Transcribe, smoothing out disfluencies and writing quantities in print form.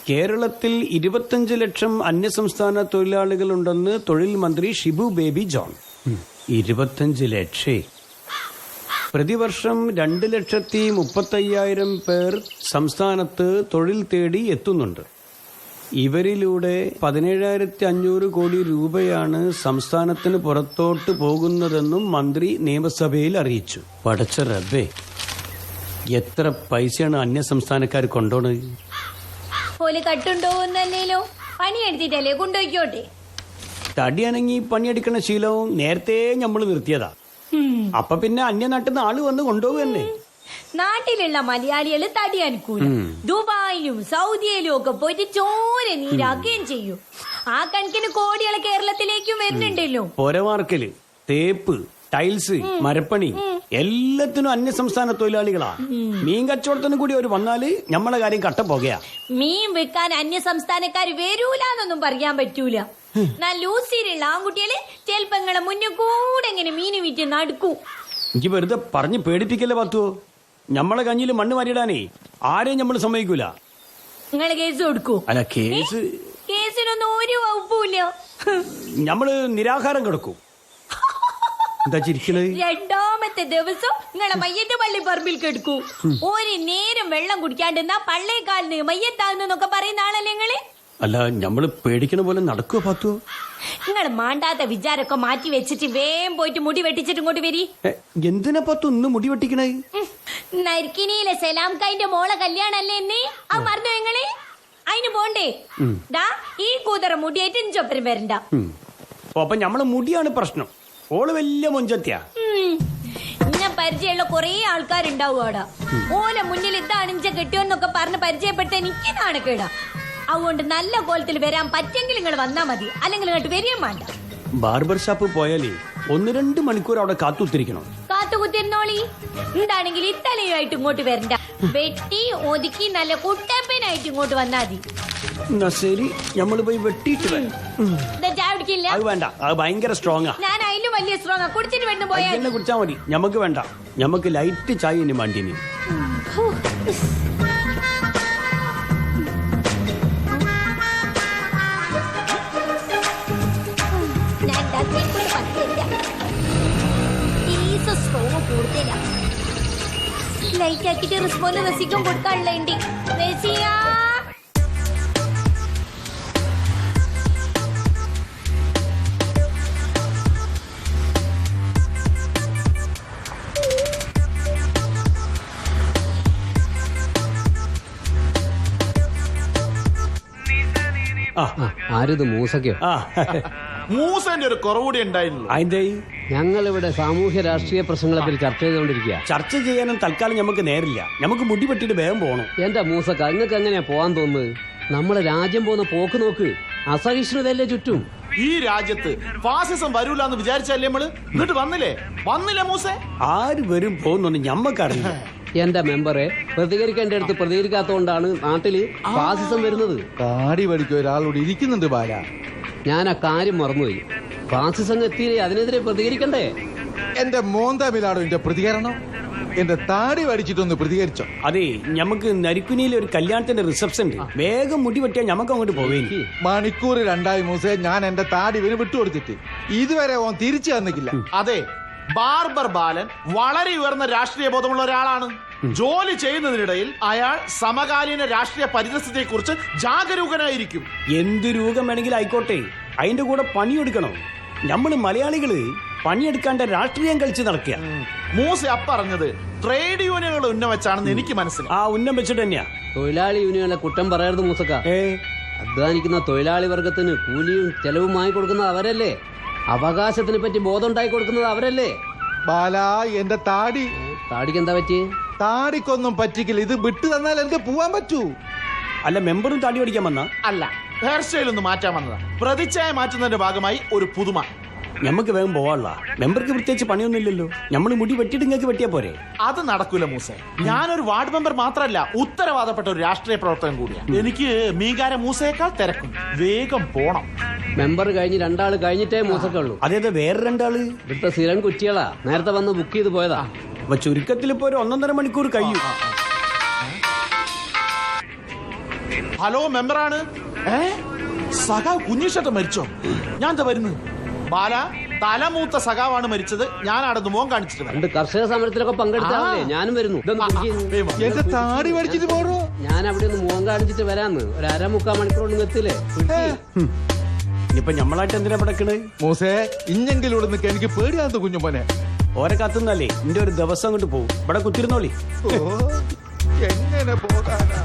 കേരളത്തിൽ 25 ലക്ഷം അന്യസംസ്ഥാന തൊഴിലാളികളുണ്ടെന്ന് തൊഴിൽ മന്ത്രി ഷിബു ബേബി ജോൺ. 25 ലക്ഷം. പ്രതിവർഷം 2,35,000 പേർ സംസ്ഥാനത്ത് തൊഴിൽ തേടി എത്തുന്നുണ്ട്. ഇവരിലൂടെ 17,500 കോടി രൂപയാണ് സംസ്ഥാനത്തിന് പുറത്തോട്ട് പോകുന്നതെന്നും മന്ത്രി നിയമസഭയിൽ അറിയിച്ചു. പടച്ച റബ്ബേ, എത്ര പൈസയാണ് അന്യസംസ്ഥാനക്കാർ കൊണ്ടോണത്? കട്ടുണ്ടോന്നല്ലോ പണിയെടുത്തിട്ടല്ലേ കൊണ്ടുപോയിക്കോട്ടെ. തടിയനങ്ങി പണിയെടുക്കണ ശീലവും നേരത്തെ നമ്മൾ നിർത്തിയതാ. അപ്പൊ പിന്നെ അന്യനാട്ടിൽ നിന്ന് ആള് വന്ന് കൊണ്ടുപോകുന്നേ. നാട്ടിലുള്ള മലയാളികള് തടി അനക്കൂല. ദുബായിലും സൗദിയിലും ഒക്കെ പോയിട്ട് ചോര നീരാക്കുകയും ചെയ്യും. ആ കണക്കിന് കോടികളെ കേരളത്തിലേക്കും വരുന്നുണ്ടല്ലോ. പൊരവാർക്കല്, തേപ്പ്, ടൈൽസ്, മരപ്പണി എല്ലാത്തിനും അന്യസംസ്ഥാന തൊഴിലാളികളാ. മീൻ കച്ചവടത്തിനും കൂടി ഒരു വന്നാല് നമ്മളെ കാര്യം കട്ട പോകുകയാ. മീൻ വിൽക്കാൻ അന്യസംസ്ഥാനക്കാര് വരൂലെന്നൊന്നും പറയാൻ പറ്റൂല. നല്ല ഊസിയിലുള്ള ആൺകുട്ടികള് ചെലപ്പങ്ങളെ മുന്നിൽ കൂടെ എങ്ങനെ മീന് വിറ്റ് നടക്കൂ. എനിക്ക് വെറുതെ പറഞ്ഞ് പേടിപ്പിക്കല്ലേ പത്തുവോ. നമ്മളെ കഞ്ഞില് മണ്ണ് മാറിയിടാനേ ആരെയും നമ്മൾ സമ്മതിക്കൂല. നിങ്ങള് കേസ് കൊടുക്കൂ? അല്ല, കേസിനൊന്നും ഒരു വകുപ്പില്ല. നമ്മള് നിരാഹാരം കിടക്കും. എന്താ ചിരിക്കണത്? രണ്ടാമത്തെ ദിവസം നിങ്ങളെ മയ്യത്ത് പള്ളി പറമ്പിൽ കെടുക്കൂ. ഒരു നേരം വെള്ളം കുടിക്കാണ്ടെന്നാ പള്ളേക്കാലിന് മയ്യത്താന്നൊക്കെ പറയുന്ന ആളല്ലേ നിങ്ങള്? അല്ല, നമ്മള് പേടിക്കണ പോലെ നടക്കുവോ പത്തുവോ? നിങ്ങൾ മാണ്ടാത്ത വിചാരൊക്കെ മാറ്റി വെച്ചിട്ട് വേഗം പോയിട്ട് മുടി വെട്ടിച്ചിട്ട് ഇങ്ങോട്ട് വരി. എന്തിനാ പത്തു ഇന്ന് മുടി വെട്ടിക്കണേ? നരിക്കിനിയിലെ സലാം കൈന്റെ മോളെ കല്യാണല്ലേ എന്നെ? ആ മറന്നോ നിങ്ങള്? അതിന് പോണ്ടേ? ഈ കൂതറ മുടിയായിട്ട് ചൊപ്പരം വരണ്ട. അപ്പൊ നമ്മളെ മുടിയാണ് പ്രശ്നം. ഓള് വലിയ മൊഞ്ചത്തിയാ. ഇന്നെ പരിചയമുള്ള കൊറേ ആൾക്കാരുണ്ടാവും അവിടെ. ഓലെ മുന്നിൽ ഇതാണ് കെട്ടിയോന്നൊക്കെ പറഞ്ഞ് പരിചയപ്പെട്ട എനിക്ക് നാണക്കേടാ. അതുകൊണ്ട് നല്ല കോലത്തിൽ വരാൻ പറ്റെങ്കിൽ നിങ്ങൾ വന്നാ മതി, അല്ലെങ്കിൽ ഇങ്ങോട്ട് വരികയും വേണ്ട. ബാർബർ ഷാപ്പ് പോയാലേ 1-2 മണിക്കൂർ അവിടെ കാത്തുത്തിരിക്കണം. കാത്തുകുത്തിരുന്നോളി. എന്താണെങ്കിൽ ഇത്തലയുമായിട്ട് ഇങ്ങോട്ട് വരണ്ട. വെട്ടി ഒതുക്കി നല്ല കുട്ടപ്പനായിട്ട് ഇങ്ങോട്ട് വന്നാ മതി. എന്നാ ശരി, നമ്മള് പോയി വെട്ടിയിട്ട് ചായ കുടിക്കില്ല? അത് വേണ്ട, അത് ഭയങ്കര സ്ട്രോങ്ങാ. ഞാൻ അതിലും വലിയ സ്ട്രോങ്ങാ. കുടിച്ചിട്ട് വേണ്ട പോയാൽ കുടിച്ചാ മതി. ഞമ്മക്ക് വേണ്ട, ഞമ്മക്ക് ലൈറ്റ് ചായ ഇനി വണ്ടിന്. ലൈറ്റ് ആക്കിട്ട് റിസ്പോണ്ട് റസിക്കും കൊടുക്കാനുള്ളതുണ്ട്. ആരിത്? മൂസക്കോ? മൂസന്റെ ഒരു കുറവുകൂടി ഉണ്ടായിരുന്നു. അതിന്റെ ഞങ്ങളിവിടെ സാമൂഹ്യ രാഷ്ട്രീയ പ്രശ്നങ്ങളെ പറ്റി ചർച്ച ചെയ്തുകൊണ്ടിരിക്കുക. ചർച്ച ചെയ്യാനും തൽക്കാലം നമുക്ക് നേരില്ല. നമുക്ക് മുടി വെട്ടിട്ട് വേഗം പോകണം. എന്റെ മൂസക്ക, നിങ്ങൾക്ക് എങ്ങനെയാ പോവാൻ തോന്നുന്നത്? നമ്മളെ രാജ്യം പോകുന്ന പോക്ക് നോക്ക്. അസഹിഷ്ണുതല്ലേ ചുറ്റും. ഈ രാജ്യത്ത് ഫാസിസം വരൂല എന്ന് വിചാരിച്ചല്ലേ നമ്മള്? എന്നിട്ട് വന്നില്ലേ മൂസേ? ആര് വരും പോകുന്നു ഞമ്മക്കറിയില്ല. എന്റെ മെമ്പറെ, പ്രതികരിക്കേണ്ട അടുത്ത് പ്രതികരിക്കാത്തോണ്ടാണ് നാട്ടില് ഫാസിസം വരുന്നത്. താടി പഠിക്കും ഒരാളോട് ഇരിക്കുന്നുണ്ട് ബാല. ഞാൻ ആ കാര്യം മറന്നുപോയി. ഫാസിസം എത്തിയില്ലേ, അതിനെതിരെ പ്രതികരിക്കണ്ടേ? എന്റെ മോന്താമിലാണോ എന്റെ പ്രതികരണം? എന്റെ താടി പഠിച്ചിട്ടൊന്ന് പ്രതികരിച്ചോ? അതെ, ഞമ്മക്ക് നരിക്കുനിയിലെ ഒരു കല്യാണത്തിന്റെ റിസപ്ഷൻ ഉണ്ട്. വേഗം മുടി വെട്ടിയാൽ ഞമ്മക്ക് അങ്ങോട്ട് പോവേക്ക്. മണിക്കൂർ 2 മൂസേ ഞാൻ എന്റെ താടി ഇവന് വിട്ടുകൊടുത്തിട്ട് ഇതുവരെ ഓൻ തിരിച്ചു തന്നിക്കില്ല. അതെ, ബാർബർ ബാലൻ വളരെ ഉയർന്ന രാഷ്ട്രീയ ബോധമുള്ള ഒരാളാണ്. ജോലി ചെയ്യുന്നതിനിടയിൽ അയാൾ സമകാലീന രാഷ്ട്രീയ പരിതസ്ഥിതിയെ കുറിച്ച് ജാഗരൂകനായിരിക്കും. എന്ത് രൂപം വേണമെങ്കിലും ആയിക്കോട്ടെ, അതിന്റെ കൂടെ പണിയെടുക്കണം. നമ്മള് മലയാളികള് പണിയെടുക്കാണ്ട് രാഷ്ട്രീയം കളിച്ച് നടക്കുക. മൂസ പറഞ്ഞത് ട്രേഡ് യൂണിയനുകൾ ഉന്നം വെച്ചാണെന്ന് എനിക്ക് മനസ്സിലായി. ആ ഉന്നം വെച്ചിട്ട് തന്നെയാ. തൊഴിലാളി യൂണിയനെ കുറ്റം പറയരുത് മൂസക്ക. അധ്വാനിക്കുന്ന തൊഴിലാളി വർഗത്തിന് കൂലിയും ചെലവും വാങ്ങി കൊടുക്കുന്നത് അവരല്ലേ? അവകാശത്തിനെ പറ്റി ബോധം ഉണ്ടായി കൊടുക്കുന്നത് അവരല്ലേ? ബാല, എന്റെ താടിക്ക് എന്താ പറ്റി? താടിക്കൊന്നും പറ്റിക്കില്ല. ഇത് വിട്ടു തന്നാൽ എനിക്ക് പോവാൻ പറ്റൂ. അല്ല, മെമ്പറും താടി പഠിക്കാൻ വന്ന അല്ല, ഹെയർ സ്റ്റൈൽ ഒന്ന് മാറ്റാൻ വന്നതാ. പ്രതിച്ഛായ മാറ്റുന്നതിന്റെ ഭാഗമായി ഒരു പുതുമ. ഞമ്മക്ക് വേഗം പോവാനുള്ള. മെമ്പർക്ക് പ്രത്യേകിച്ച് പണിയൊന്നുമില്ലല്ലോ. നമ്മൾ മുടി വെട്ടിട്ട് ഇങ്ങക്ക് വെട്ടിയാ പോരെ? അത് നടക്കൂല മൂസേ. ഞാനൊരു വാർഡ് മെമ്പർ മാത്രമല്ല, ഉത്തരവാദപ്പെട്ട ഒരു രാഷ്ട്രീയ പ്രവർത്തകൻ കൂടിയാണ്. എനിക്ക് മീകാര മൂസയേക്കാൾ തിരക്കും. വേഗം പോണം. മെമ്പർ കഴിഞ്ഞ് 2 ആള് കഴിഞ്ഞിട്ടേ മൂസക്കുള്ളൂ. അതേത് വേറെ 2 ആള്? ഇവിടുത്തെ സ്ഥിരം കുറ്റികളാ. നേരത്തെ വന്ന് ബുക്ക് ചെയ്ത് പോയതാ. അപ്പൊ ചുരുക്കത്തിൽ ഇപ്പൊ ഒരു 1.5 മണിക്കൂർ കഴിയും. ഹലോ മെമ്പറാണ്. സഖാവ് കുഞ്ഞിഷട്ട് മരിച്ചോ? ഞാൻ എന്താ വരുന്നു? ബാല, തലമൂത്ത സഖാവാണ് മരിച്ചത്. ഞാൻ അവിടെ മോൻ കാണിച്ചിട്ട് വരാം. പണ്ട് കർഷക സമരത്തിലൊക്കെ പങ്കെടുത്താലേ ഞാനും വരുന്നു. ഇതൊന്ന് പിടിക്ക്. എന്റെ താടി പഠിച്ചിട്ട് പോടോ. ഞാൻ അവിടെ ഒന്ന് മുഖം കാണിച്ചിട്ട് വരാന്ന്. ഒരു 1.5-3 മണിക്കൂറൊന്നും എത്തില്ലേ? ഇനിയിപ്പൊ ഞമ്മളായിട്ട് എന്തിനാ പടക്കണ്? മൂസേ ഇഞ്ഞെങ്കിലും ഇവിടെ നിൽക്കാൻ എനിക്ക് പേടിയാത്ത കുഞ്ഞുമോനെ. ഓരെ കത്തുന്നല്ലേ എന്റെ ഒരു ദിവസം അങ്ങോട്ട് പോകും. ഇവിടെ കുത്തിരുന്നോളി. ഓ, എങ്ങനെ പോകാനാ?